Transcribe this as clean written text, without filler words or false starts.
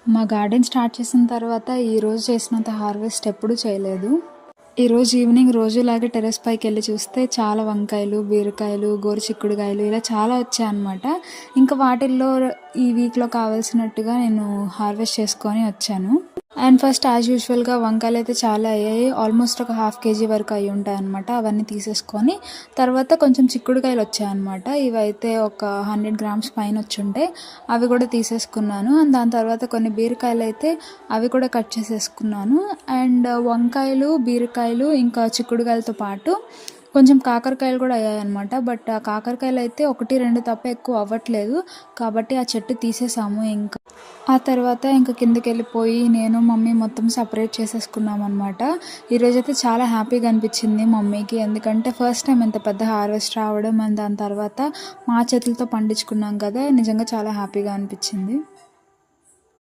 మా garden start చేసిన తర్వాత ఈరోజు చేసినంత హార్వెస్ట్ ఎప్పుడూ చేయలేదు. ఈరోజు ఈవినింగ్ రోజులాగే టెర్రస్ పైకెళ్ళి చూస్తే చాలా వంకాయలు, బీరకాయలు, గోరుచిక్కుడుకాయలు ఇలా చాలా వచ్చాయన్నమాట. ఇంకా వాటిల్లో ఈ వీక్‌లో కావాల్సినట్టుగా నేను హార్వెస్ట్ చేసుకొని వచ్చాను. అండ్ ఫస్ట్ యాజ్ యూజువల్‌గా వంకాయలు అయితే చాలా అయ్యాయి. ఆల్మోస్ట్ ఒక హాఫ్ కేజీ వరకు అయ్యి ఉంటాయన్నమాట. అవన్నీ తీసేసుకొని తర్వాత కొంచెం చిక్కుడుకాయలు వచ్చాయన్నమాట. ఇవైతే ఒక 100 గ్రామ్స్ పైన వచ్చుంటాయి. అవి కూడా తీసేసుకున్నాను. అండ్ దాని తర్వాత కొన్ని బీరకాయలు అయితే అవి కూడా కట్ చేసేసుకున్నాను. అండ్ వంకాయలు, బీరకాయలు ఇంకా చిక్కుడుకాయలతో పాటు కొంచెం కాకరకాయలు కూడా అయ్యాయన్నమాట. బట్ ఆ కాకరకాయలు అయితే 1, 2 తప్ప ఎక్కువ అవ్వట్లేదు. కాబట్టి ఆ చెట్టు తీసేసాము. ఇంకా ఆ తర్వాత ఇంకా కిందకెళ్ళిపోయి నేను మమ్మీ మొత్తం సపరేట్ చేసేసుకున్నామన్నమాట. ఈరోజైతే చాలా హ్యాపీగా అనిపించింది మమ్మీకి. ఎందుకంటే ఫస్ట్ టైం ఇంత పెద్ద హార్వెస్ట్ రావడం అండ్ దాని తర్వాత మా చేతులతో పండించుకున్నాం కదా, నిజంగా చాలా హ్యాపీగా అనిపించింది.